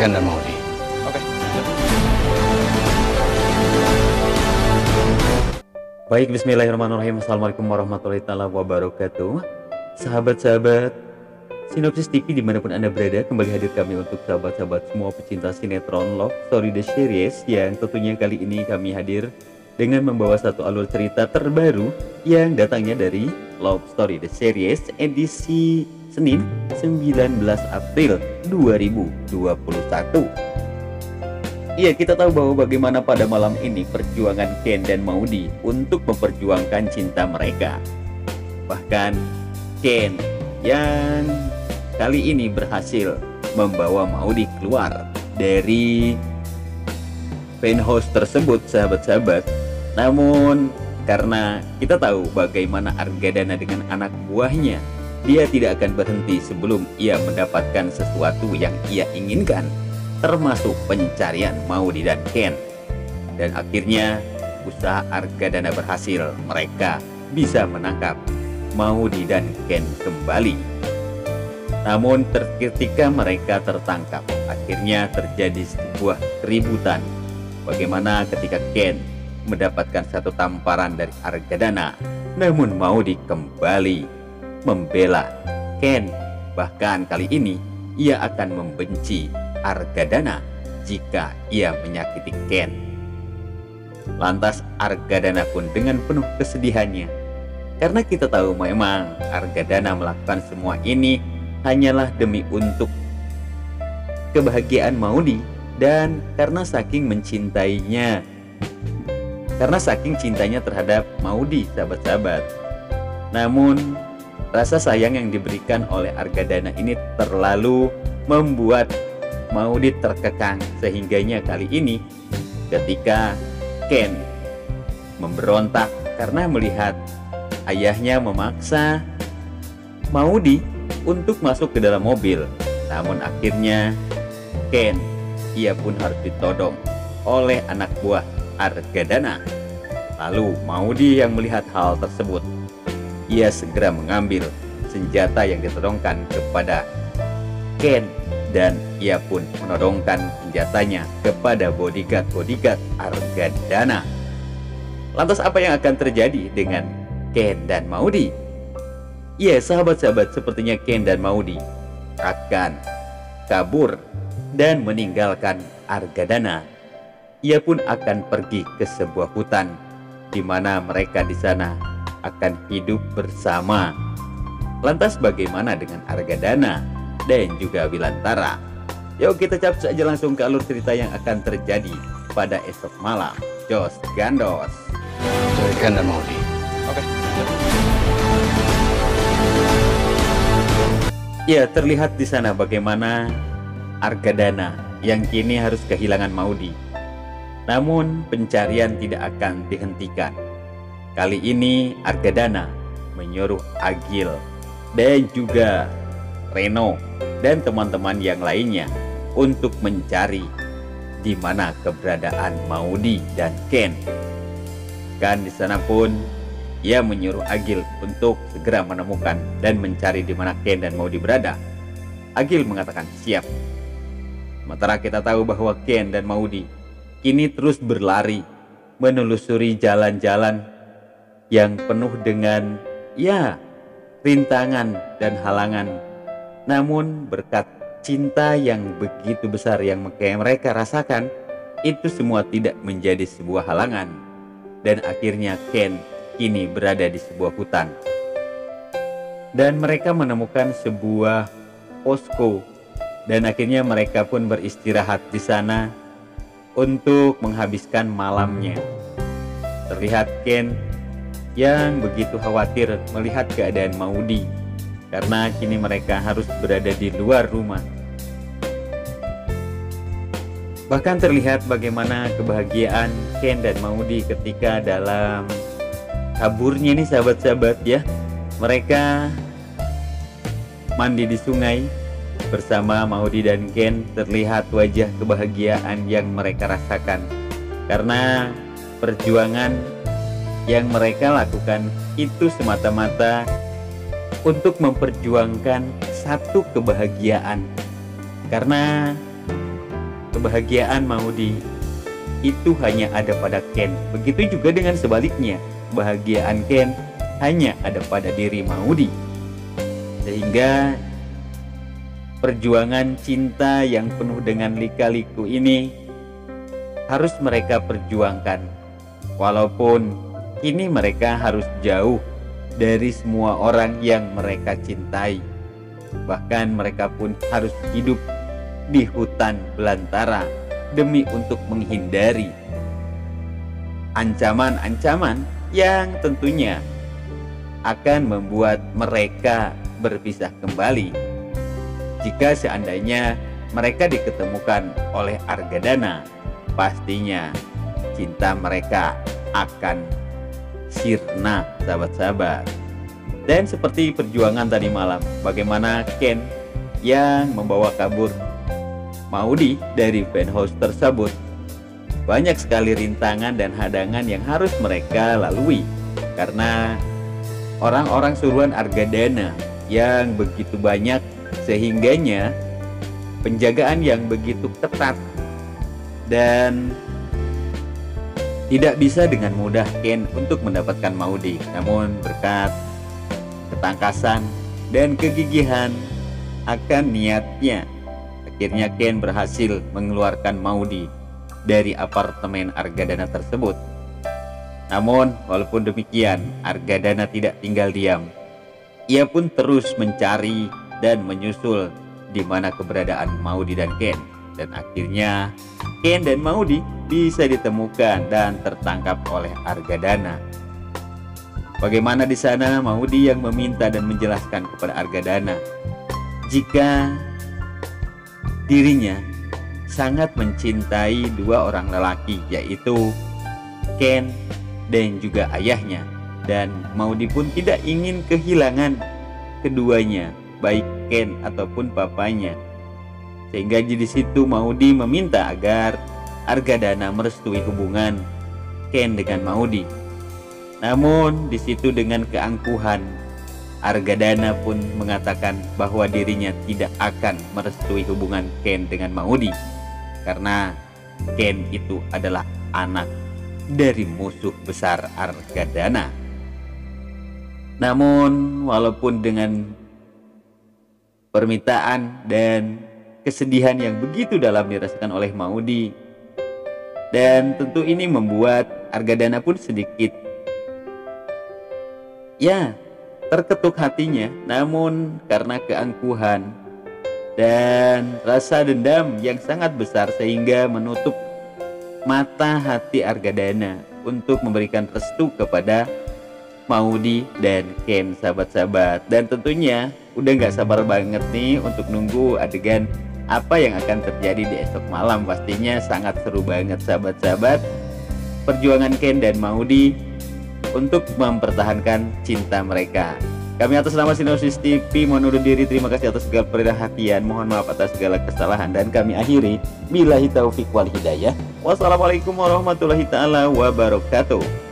Ken dan Maudi. Oke. Baik, bismillahirrahmanirrahim. Assalamualaikum warahmatullahi wabarakatuh. Sahabat-sahabat Sinopsis TV dimanapun Anda berada, kembali hadir kami untuk sahabat-sahabat semua pecinta sinetron Love Story The Series, yang tentunya kali ini kami hadir dengan membawa satu alur cerita terbaru yang datangnya dari Love Story The Series edisi Senin 19 April 2021. Iya, kita tahu bahwa bagaimana pada malam ini perjuangan Ken dan Maudi untuk memperjuangkan cinta mereka. Bahkan Ken yang kali ini berhasil membawa Maudi keluar dari penthouse tersebut, sahabat-sahabat. Namun karena kita tahu bagaimana Argadana dengan anak buahnya, dia tidak akan berhenti sebelum ia mendapatkan sesuatu yang ia inginkan, termasuk pencarian Maudi dan Ken. Dan akhirnya usaha Argadana berhasil, mereka bisa menangkap Maudi dan Ken kembali. Namun ketika mereka tertangkap, akhirnya terjadi sebuah keributan. Bagaimana ketika Ken mendapatkan satu tamparan dari Argadana, namun Maudi kembali membela Ken. Bahkan kali ini ia akan membenci Argadana jika ia menyakiti Ken. Lantas Argadana pun dengan penuh kesedihannya, karena kita tahu memang Argadana melakukan semua ini hanyalah demi untuk kebahagiaan Maudi, dan karena saking mencintainya, karena saking cintanya terhadap Maudi, sahabat-sahabat. Namun rasa sayang yang diberikan oleh Argadana ini terlalu membuat Maudi terkekang, sehingganya kali ini ketika Ken memberontak karena melihat ayahnya memaksa Maudi untuk masuk ke dalam mobil. Namun akhirnya Ken, ia pun harus ditodong oleh anak buah Argadana. Lalu Maudi yang melihat hal tersebut, ia segera mengambil senjata yang ditodongkan kepada Ken, dan ia pun menodongkan senjatanya kepada bodyguard Argadana. Lantas apa yang akan terjadi dengan Ken dan Maudi? Ya, sahabat-sahabat, sepertinya Ken dan Maudi akan kabur dan meninggalkan Argadana. Ia pun akan pergi ke sebuah hutan, di mana mereka di sana akan hidup bersama. Lantas bagaimana dengan Argadana dan juga Wilantara? Yuk kita capcus aja langsung ke alur cerita yang akan terjadi pada esok malam. Jos Gandos. Cari Ken dan Maudi. Oke. Ya, terlihat di sana bagaimana Argadana yang kini harus kehilangan Maudi. Namun pencarian tidak akan dihentikan. Kali ini Argadana menyuruh Agil dan juga Reno dan teman-teman yang lainnya untuk mencari di mana keberadaan Maudi dan Ken. Kan di sana pun ia menyuruh Agil untuk segera menemukan dan mencari di mana Ken dan Maudi berada. Agil mengatakan siap. Sementara kita tahu bahwa Ken dan Maudi kini terus berlari menelusuri jalan-jalan yang penuh dengan rintangan dan halangan. Namun berkat cinta yang begitu besar yang mereka rasakan, itu semua tidak menjadi sebuah halangan. Dan akhirnya Ken kini berada di sebuah hutan, dan mereka menemukan sebuah posko, dan akhirnya mereka pun beristirahat di sana untuk menghabiskan malamnya. Terlihat Ken yang begitu khawatir melihat keadaan Maudi, karena kini mereka harus berada di luar rumah. Bahkan terlihat bagaimana kebahagiaan Ken dan Maudi ketika dalam kaburnya nih, sahabat-sahabat ya. Mereka mandi di sungai bersama Maudi dan Ken. Terlihat wajah kebahagiaan yang mereka rasakan, karena perjuangan yang mereka lakukan itu semata-mata untuk memperjuangkan satu kebahagiaan. Karena kebahagiaan Maudi itu hanya ada pada Ken. Begitu juga dengan sebaliknya, kebahagiaan Ken hanya ada pada diri Maudi. Sehingga perjuangan cinta yang penuh dengan lika-liku ini harus mereka perjuangkan. Walaupun kini mereka harus jauh dari semua orang yang mereka cintai. Bahkan mereka pun harus hidup di hutan belantara demi untuk menghindari ancaman-ancaman yang tentunya akan membuat mereka berpisah kembali jika seandainya mereka diketemukan oleh Argadana. Pastinya cinta mereka akan sirna, sahabat-sahabat. Dan seperti perjuangan tadi malam, bagaimana Ken yang membawa kabur Maudi dari penthouse tersebut, banyak sekali rintangan dan hadangan yang harus mereka lalui karena orang-orang suruhan Argadana yang begitu banyak, sehingganya penjagaan yang begitu ketat dan tidak bisa dengan mudah Ken untuk mendapatkan Maudi. Namun berkat ketangkasan dan kegigihan akan niatnya, akhirnya Ken berhasil mengeluarkan Maudi dari apartemen Argadana tersebut. Namun walaupun demikian, Argadana tidak tinggal diam. Ia pun terus mencari dan menyusul di mana keberadaan Maudi dan Ken. Dan akhirnya Ken dan Maudi bisa ditemukan dan tertangkap oleh Argadana. Bagaimana di sana Maudi yang meminta dan menjelaskan kepada Argadana jika dirinya sangat mencintai dua orang lelaki, yaitu Ken dan juga ayahnya, dan Maudi pun tidak ingin kehilangan keduanya, baik Ken ataupun papanya. Sehingga di situ Maudi meminta agar Argadana merestui hubungan Ken dengan Maudi. Namun di situ dengan keangkuhan, Argadana pun mengatakan bahwa dirinya tidak akan merestui hubungan Ken dengan Maudi karena Ken itu adalah anak dari musuh besar Argadana. Namun walaupun dengan permintaan dan kesedihan yang begitu dalam dirasakan oleh Maudi, dan tentu ini membuat Argadana pun sedikit terketuk hatinya. Namun karena keangkuhan dan rasa dendam yang sangat besar sehingga menutup mata hati Argadana untuk memberikan restu kepada Maudi dan Ken, sahabat-sahabat. Dan tentunya udah gak sabar banget nih untuk nunggu adegan apa yang akan terjadi di esok malam. Pastinya sangat seru banget, sahabat-sahabat, perjuangan Ken dan Maudi untuk mempertahankan cinta mereka. Kami atas nama Sinopsis TV mohon undur diri. Terima kasih atas segala perhatian. Mohon maaf atas segala kesalahan. Dan kami akhiri billahi taufik wal hidayah. Wassalamualaikum warahmatullahi taala wabarakatuh.